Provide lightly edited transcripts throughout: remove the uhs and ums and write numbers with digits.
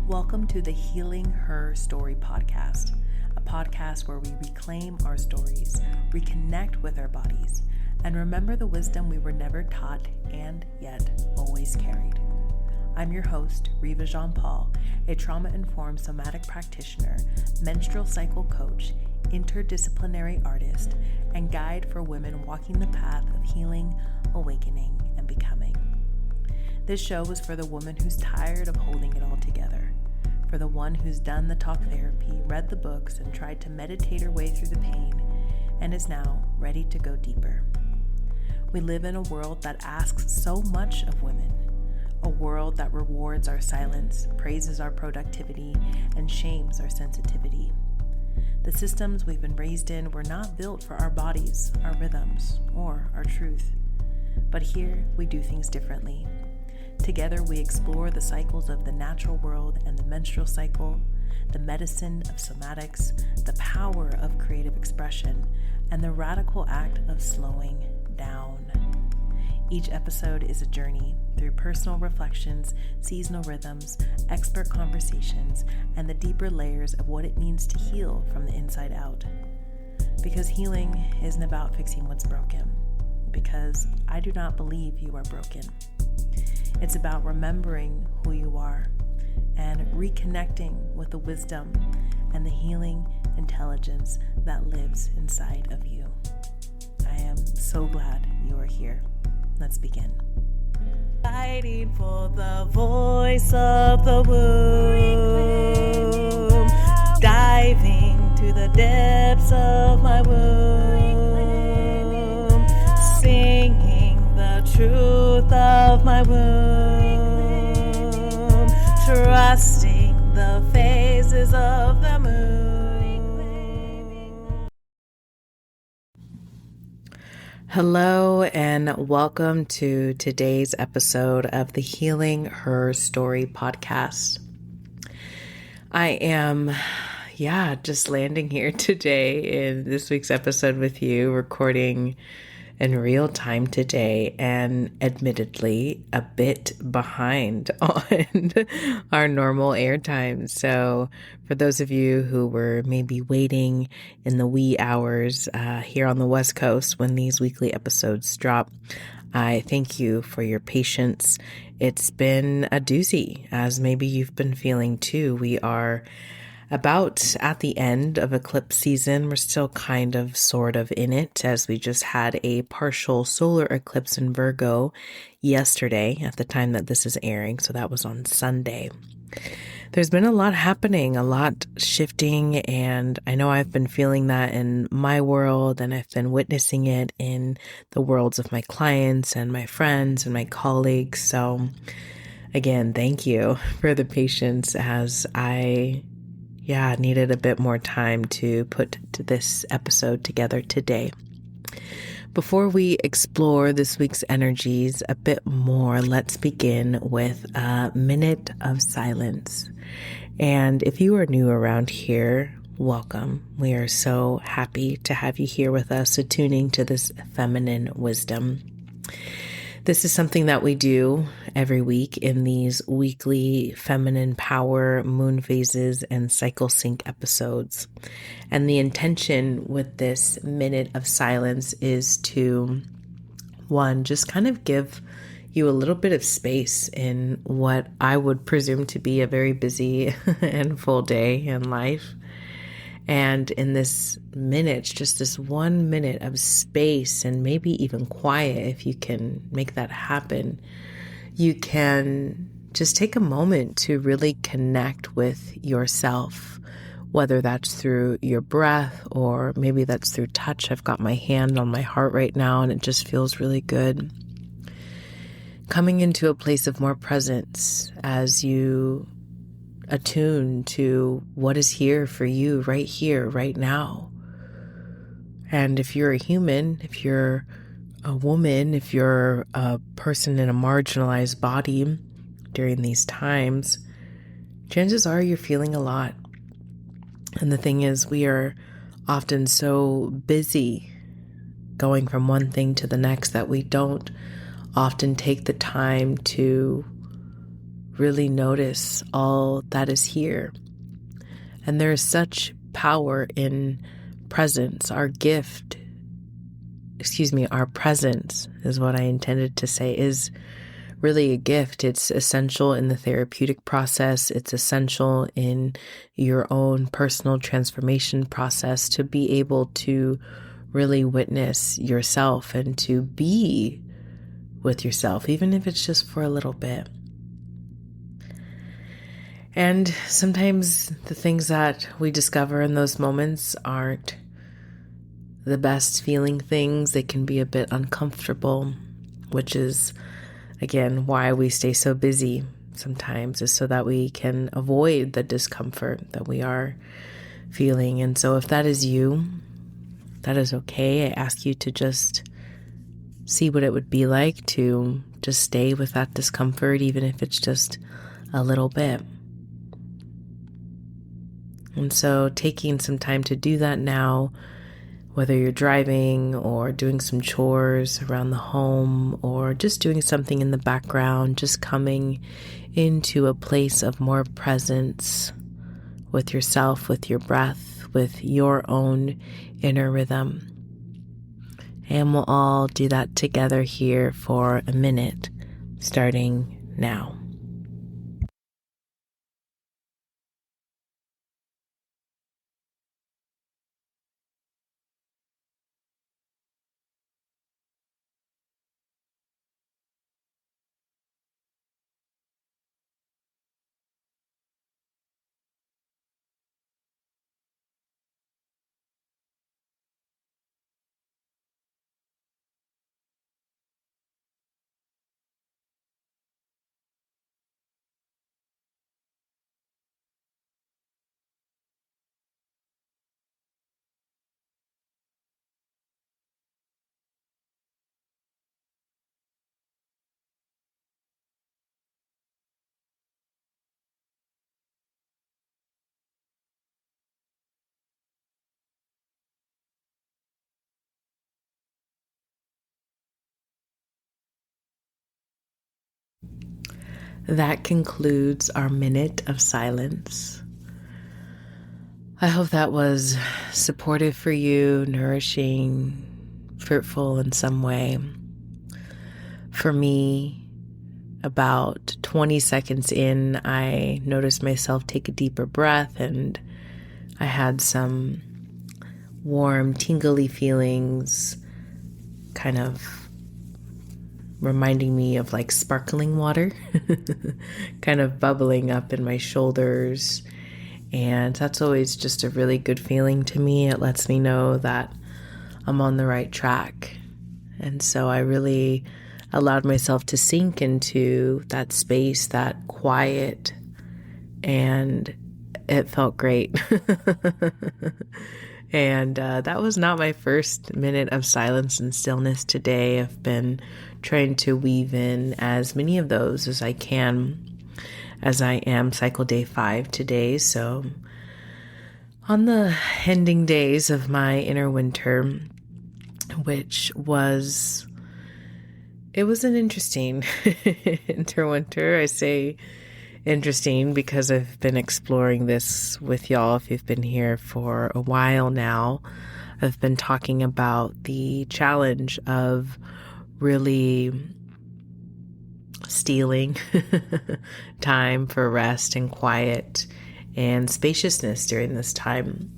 Welcome to the Healing Her Story podcast, a podcast where we reclaim our stories, reconnect with our bodies, and remember the wisdom we were never taught and yet always carried. I'm your host, Riva Jean-Paul, a trauma-informed somatic practitioner, menstrual cycle coach, interdisciplinary artist, and guide for women walking the path of healing, awakening, and becoming. This show is for the woman who's tired of holding it all together, for the one who's done the talk therapy, read the books, and tried to meditate her way through the pain, and is now ready to go deeper. We live in a world that asks so much of women, a world that rewards our silence, praises our productivity, and shames our sensitivity. The systems we've been raised in were not built for our bodies, our rhythms, or our truth. But here, we do things differently. Together, we explore the cycles of the natural world and the menstrual cycle, the medicine of somatics, the power of creative expression, and the radical act of slowing down. Each episode is a journey through personal reflections, seasonal rhythms, expert conversations, and the deeper layers of what it means to heal from the inside out. Because healing isn't about fixing what's broken, because I do not believe you are broken. It's about remembering who you are and reconnecting with the wisdom and the healing intelligence that lives inside of you. I am so glad you are here. Let's begin. Fighting for the voice of the womb, diving to the depths of my womb, singing the truth of my womb, trusting the phases of the moon. Hello and welcome to today's episode of the Healing Her Story podcast. I am, just landing here today in this week's episode with you, recording in real time today, and admittedly a bit behind on our normal airtime. So for those of you who were maybe waiting in the wee hours here on the West Coast when these weekly episodes drop, I thank you for your patience. It's been a doozy, as maybe you've been feeling too. We are about at the end of eclipse season. We're still kind of sort of in it, as we just had a partial solar eclipse in Virgo yesterday at the time that this is airing. So that was on Sunday. There's been a lot happening, a lot shifting, and I know I've been feeling that in my world, and I've been witnessing it in the worlds of my clients and my friends and my colleagues. So again, thank you for the patience as I needed a bit more time to put this episode together today. Before we explore this week's energies a bit more, let's begin with a minute of silence. And if you are new around here, welcome. We are so happy to have you here with us, attuning to this feminine wisdom. This is something that we do every week in these weekly feminine power, moon phases, and cycle sync episodes. And the intention with this minute of silence is to, one, just kind of give you a little bit of space in what I would presume to be a very busy and full day in life. And in this minute, just this 1 minute of space and maybe even quiet, if you can make that happen, you can just take a moment to really connect with yourself, whether that's through your breath or maybe that's through touch. I've got my hand on my heart right now and it just feels really good. Coming into a place of more presence as you attune to what is here for you right here, right now. And if you're a human, if you're a woman, if you're a person in a marginalized body during these times, chances are you're feeling a lot. And the thing is, we are often so busy going from one thing to the next that we don't often take the time to really notice all that is here. And there is such power in presence. Our presence is what I intended to say, is really a gift. It's essential in the therapeutic process. It's essential in your own personal transformation process to be able to really witness yourself and to be with yourself, even if it's just for a little bit. And sometimes the things that we discover in those moments aren't the best feeling things. They can be a bit uncomfortable, which is, again, why we stay so busy sometimes, is so that we can avoid the discomfort that we are feeling. And so if that is you, that is okay. I ask you to just see what it would be like to just stay with that discomfort, even if it's just a little bit. And so taking some time to do that now, whether you're driving or doing some chores around the home or just doing something in the background, just coming into a place of more presence with yourself, with your breath, with your own inner rhythm. And we'll all do that together here for a minute, starting now. That concludes our minute of silence. I hope that was supportive for you, nourishing, fruitful in some way. For me, about 20 seconds in, I noticed myself take a deeper breath, and I had some warm, tingly feelings, kind of reminding me of like sparkling water, kind of bubbling up in my shoulders. And that's always just a really good feeling to me. It lets me know that I'm on the right track. And so I really allowed myself to sink into that space, that quiet, and it felt great. And that was not my first minute of silence and stillness today. I've been trying to weave in as many of those as I can, as I am cycle day 5 today. So on the ending days of my inner winter, which was, it was an interesting interwinter. I say interesting because I've been exploring this with y'all. If you've been here for a while now, I've been talking about the challenge of really stealing time for rest and quiet and spaciousness during this time.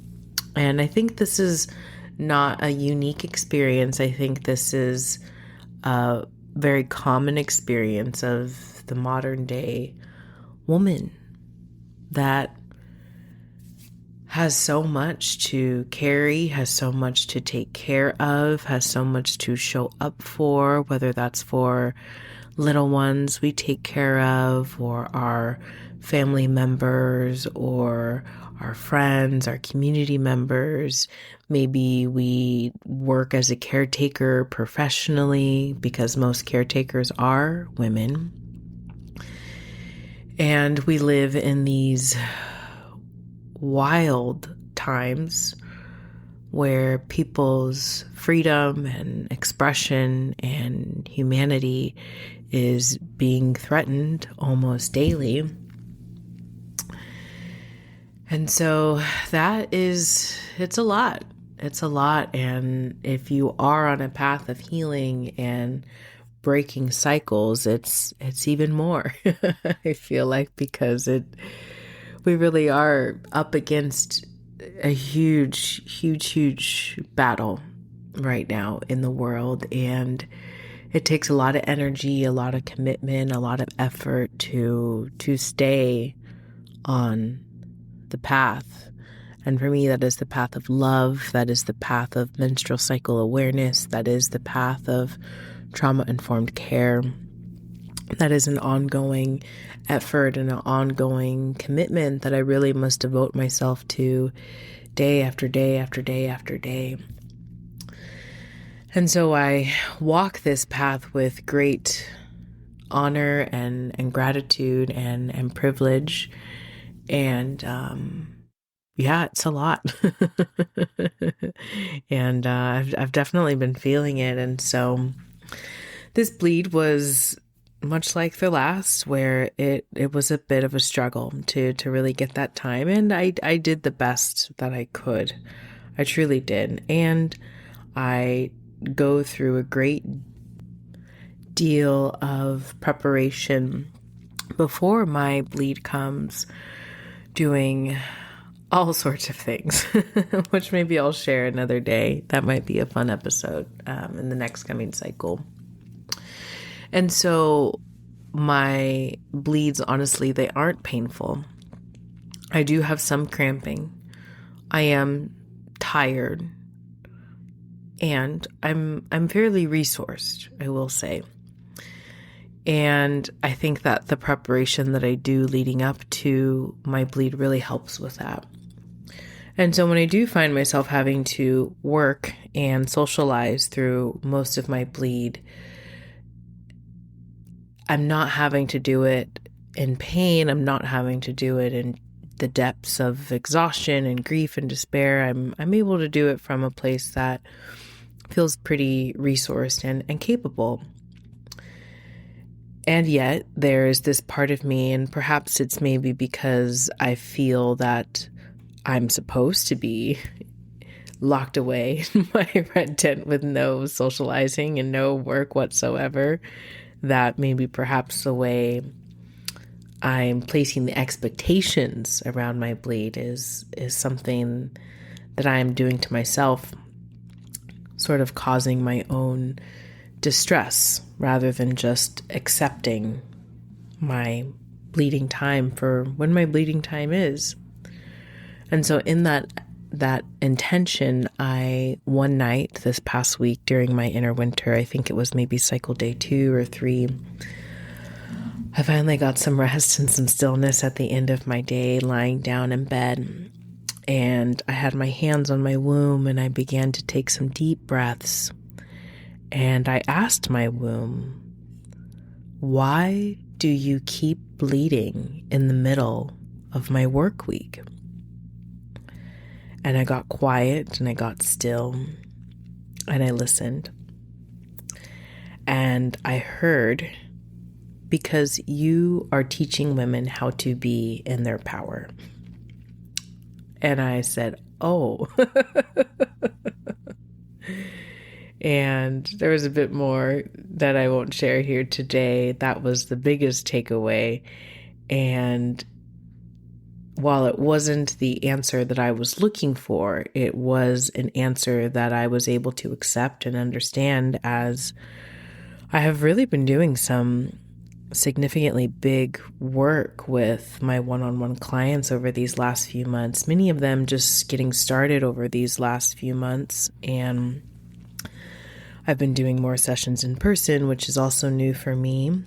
And I think this is not a unique experience. I think this is a very common experience of the modern day woman that has so much to carry, has so much to take care of, has so much to show up for, whether that's for little ones we take care of, or our family members, or our friends, our community members. Maybe we work as a caretaker professionally, because most caretakers are women. And we live in these wild times where people's freedom and expression and humanity is being threatened almost daily. And so it's a lot. It's a lot. And if you are on a path of healing and breaking cycles, it's even more. I feel like, because we really are up against a huge battle right now in the world, and it takes a lot of energy, a lot of commitment, a lot of effort to stay on the path. And for me, that is the path of love. That is the path of menstrual cycle awareness. That is the path of trauma-informed care. That is an ongoing effort and an ongoing commitment that I really must devote myself to day after day after day after day. And so I walk this path with great honor and gratitude and privilege. And it's a lot. And I've definitely been feeling it. And so this bleed was much like the last, where it was a bit of a struggle to really get that time. And I did the best that I could. I truly did. And I go through a great deal of preparation before my bleed comes, doing all sorts of things, which maybe I'll share another day. That might be a fun episode in the next coming cycle. And so my bleeds, honestly, they aren't painful. I do have some cramping. I am tired. And I'm fairly resourced, I will say. And I think that the preparation that I do leading up to my bleed really helps with that. And so when I do find myself having to work and socialize through most of my bleed, I'm not having to do it in pain. I'm not having to do it in the depths of exhaustion and grief and despair. I'm able to do it from a place that feels pretty resourced and capable. And yet there is this part of me, and perhaps it's maybe because I feel that I'm supposed to be locked away in my red tent with no socializing and no work whatsoever, that maybe perhaps the way I'm placing the expectations around my bleed is something that I am doing to myself, sort of causing my own distress rather than just accepting my bleeding time for when my bleeding time is. And so in that intention, one night this past week during my inner winter, I think it was maybe cycle day 2 or 3, I finally got some rest and some stillness at the end of my day, lying down in bed. And I had my hands on my womb, and I began to take some deep breaths. And I asked my womb, why do you keep bleeding in the middle of my work week? And I got quiet and I got still and I listened. And I heard, because you are teaching women how to be in their power. And I said, oh. And there was a bit more that I won't share here today. That was the biggest takeaway. And while it wasn't the answer that I was looking for, it was an answer that I was able to accept and understand, as I have really been doing some significantly big work with my one-on-one clients over these last few months, many of them just getting started over these last few months. And I've been doing more sessions in person, which is also new for me,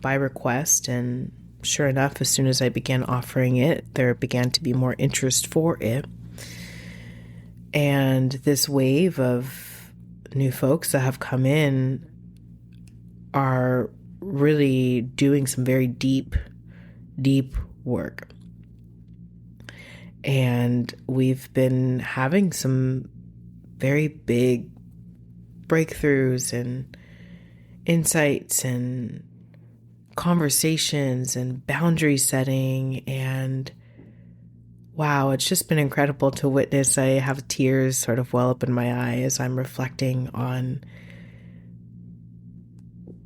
by request. And sure enough, as soon as I began offering it, there began to be more interest for it. And this wave of new folks that have come in are really doing some very deep work. And we've been having some very big breakthroughs and insights and conversations and boundary setting. And wow, it's just been incredible to witness. I have tears sort of well up in my eye as I'm reflecting on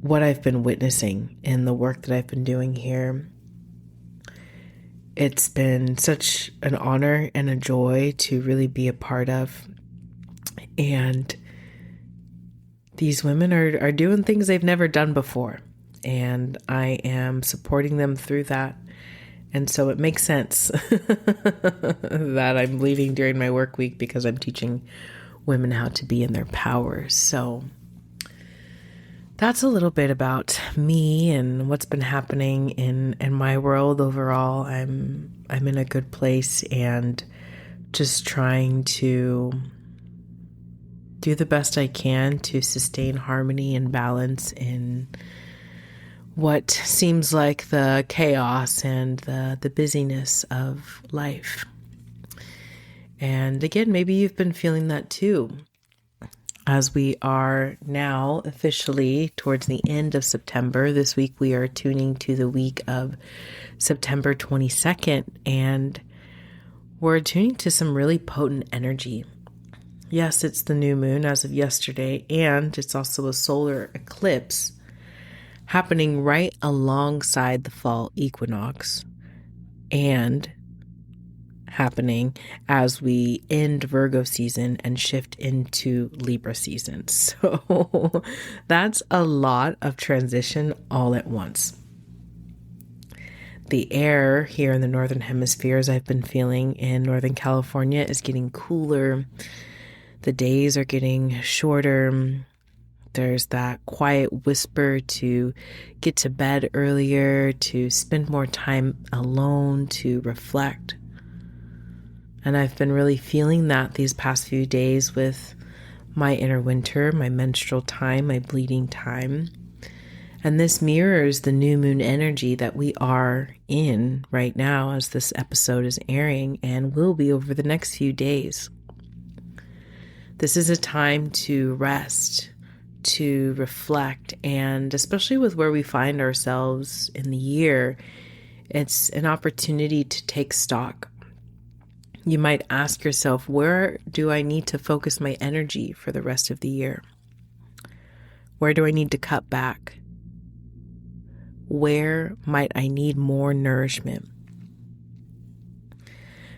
what I've been witnessing in the work that I've been doing here. It's been such an honor and a joy to really be a part of. And these women are doing things they've never done before. And I am supporting them through that. And so it makes sense that I'm leaving during my work week because I'm teaching women how to be in their power. So that's a little bit about me and what's been happening in my world overall. I'm in a good place and just trying to do the best I can to sustain harmony and balance in what seems like the chaos and the busyness of life. And again, maybe you've been feeling that too. As we are now officially towards the end of September, this week we are tuning to the week of September 22nd, and we're tuning to some really potent energy. Yes, it's the new moon as of yesterday, and it's also a solar eclipse happening right alongside the fall equinox and happening as we end Virgo season and shift into Libra season. So that's a lot of transition all at once. The air here in the Northern Hemisphere, as I've been feeling in Northern California, is getting cooler. The days are getting shorter. There's that quiet whisper to get to bed earlier, to spend more time alone, to reflect. And I've been really feeling that these past few days with my inner winter, my menstrual time, my bleeding time. And this mirrors the new moon energy that we are in right now as this episode is airing and will be over the next few days. This is a time to rest, to reflect, and especially with where we find ourselves in the year, it's an opportunity to take stock. You might ask yourself, where do I need to focus my energy for the rest of the year? Where do I need to cut back? Where might I need more nourishment?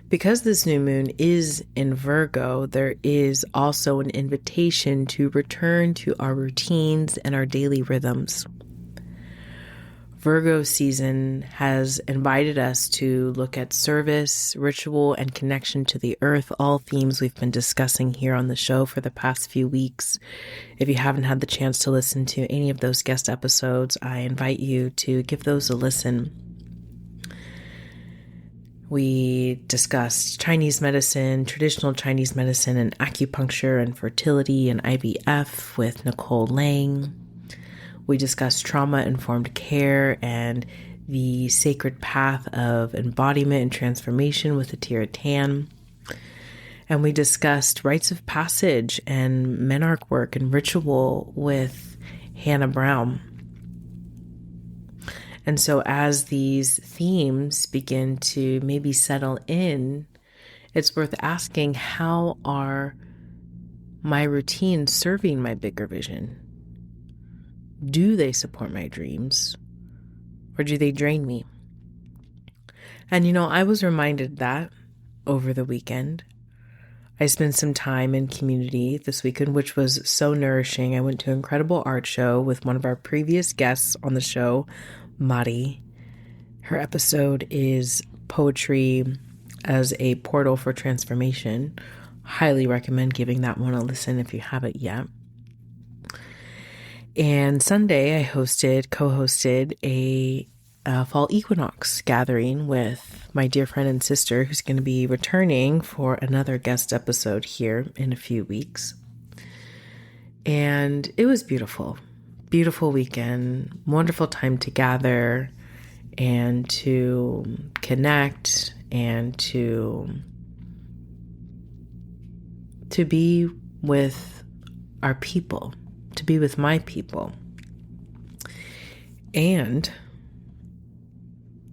Because this new moon is in Virgo, there is also an invitation to return to our routines and our daily rhythms. Virgo season has invited us to look at service, ritual, and connection to the earth, all themes we've been discussing here on the show for the past few weeks. If you haven't had the chance to listen to any of those guest episodes, I invite you to give those a listen. We discussed Chinese medicine, traditional Chinese medicine, and acupuncture and fertility and IVF with Nicole Lang. We discussed trauma-informed care and the sacred path of embodiment and transformation with Atira Tan. And we discussed rites of passage and menarche work and ritual with Hannah Brown. And so as these themes begin to maybe settle in, it's worth asking, how are my routines serving my bigger vision? Do they support my dreams, or do they drain me? And I was reminded that over the weekend. I spent some time in community this weekend, which was so nourishing. I went to an incredible art show with one of our previous guests on the show, Mari. Her episode is Poetry as a Portal for Transformation. Highly recommend giving that one a listen if you haven't yet. And Sunday, I co-hosted a Fall Equinox gathering with my dear friend and sister, who's going to be returning for another guest episode here in a few weeks. And it was beautiful. Beautiful weekend, wonderful time to gather and to connect and to be with our people, to be with my people. And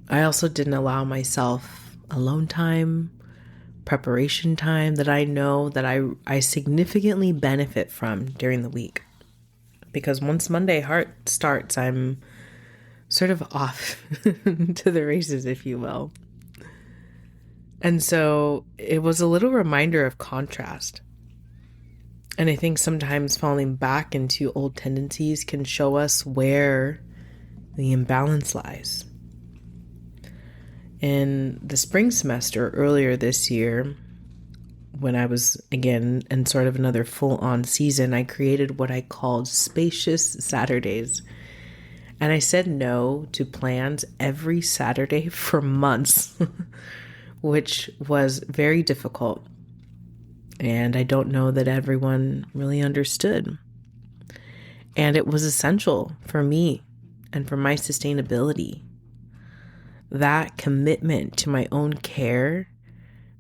I also didn't allow myself alone time, preparation time that I know that I significantly benefit from during the week. Because once Monday heart starts, I'm sort of off to the races, if you will. And so it was a little reminder of contrast. And I think sometimes falling back into old tendencies can show us where the imbalance lies. In the spring semester earlier this year, when I was again in sort of another full-on season, I created what I called spacious Saturdays. And I said no to plans every Saturday for months, which was very difficult. And I don't know that everyone really understood. And it was essential for me and for my sustainability. That commitment to my own care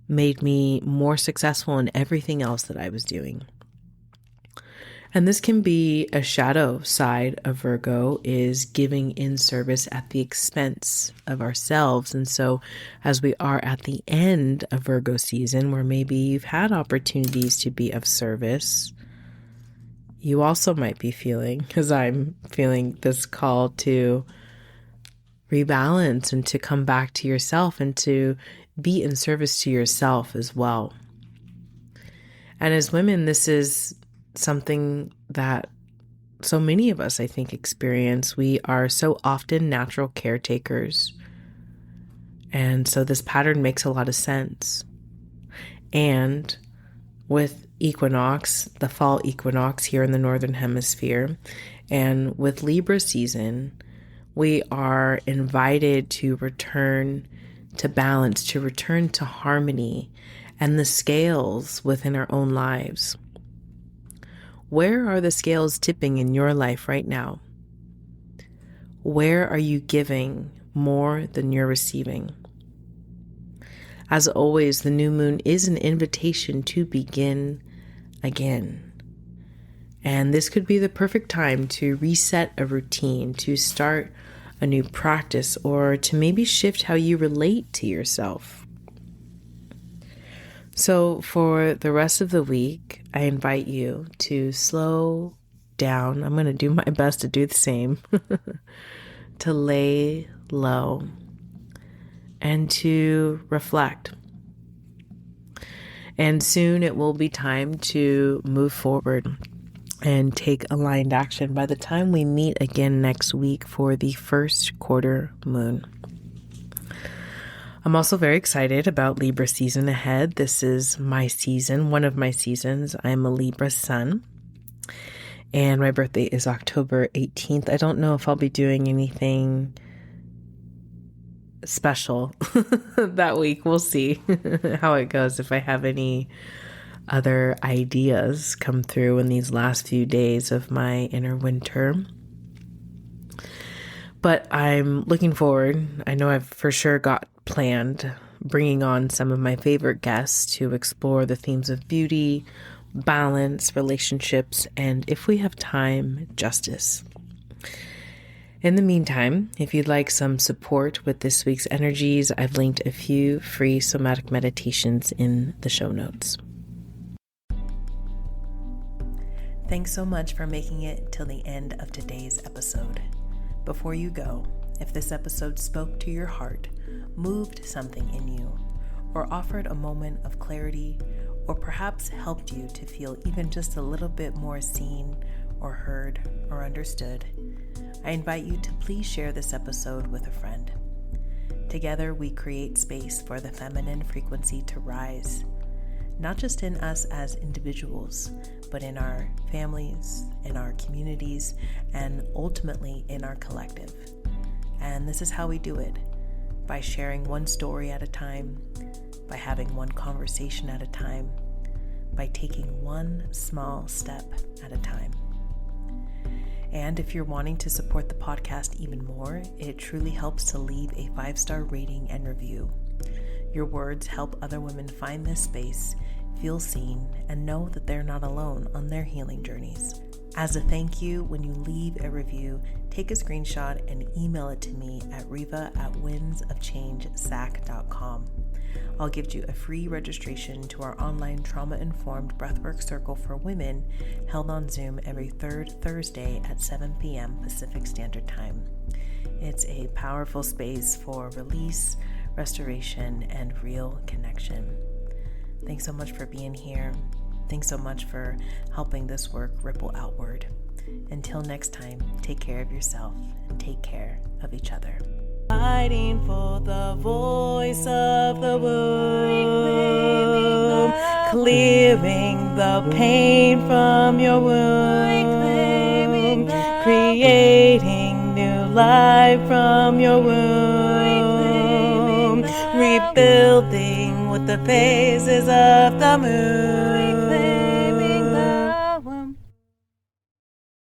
made me more successful in everything else that I was doing. And this can be a shadow side of Virgo, is giving in service at the expense of ourselves. And so as we are at the end of Virgo season, where maybe you've had opportunities to be of service, you also might be feeling, because I'm feeling, this call to rebalance and to come back to yourself and to be in service to yourself as well. And as women, this is something that so many of us, I think, experience. We are so often natural caretakers. And so this pattern makes a lot of sense. And with equinox, the fall equinox here in the Northern Hemisphere, and with Libra season, we are invited to return to balance, to return to harmony and the scales within our own lives. Where are the scales tipping in your life right now? Where are you giving more than you're receiving? As always, the new moon is an invitation to begin again. And this could be the perfect time to reset a routine, to start a new practice, or to maybe shift how you relate to yourself. So for the rest of the week, I invite you to slow down. I'm going to do my best to do the same, to lay low and to reflect. And soon it will be time to move forward and take aligned action by the time we meet again next week for the first quarter moon. I'm also very excited about Libra season ahead. This is my season, one of my seasons. I'm a Libra sun, and my birthday is October 18th. I don't know if I'll be doing anything special that week. We'll see how it goes, if I have any other ideas come through in these last few days of my inner winter. But I'm looking forward. I know I've for sure got planned bringing on some of my favorite guests to explore the themes of beauty, balance, relationships, and if we have time, justice. In the meantime, if you'd like some support with this week's energies, I've linked a few free somatic meditations in the show notes. Thanks so much for making it till the end of today's episode. Before you go, if this episode spoke to your heart, moved something in you, or offered a moment of clarity, or perhaps helped you to feel even just a little bit more seen or heard or understood, I invite you to please share this episode with a friend. Together, we create space for the feminine frequency to rise, not just in us as individuals, but in our families, in our communities, and ultimately in our collective. And this is how we do it, by sharing one story at a time, by having one conversation at a time, by taking one small step at a time. And if you're wanting to support the podcast even more, it truly helps to leave a 5-star rating and review. Your words help other women find this space, feel seen, and know that they're not alone on their healing journeys. As a thank you, when you leave a review, take a screenshot and email it to me at riva@windsofchangesac.com. I'll give you a free registration to our online trauma-informed breathwork circle for women held on Zoom every third Thursday at 7 p.m. Pacific Standard Time. It's a powerful space for release, restoration, and real connection. Thanks so much for being here. Thanks so much for helping this work ripple outward. Until next time, take care of yourself and take care of each other. Fighting for the voice of the womb, clearing the pain from your womb, creating new life from your womb, rebuilding with the phases of the moon.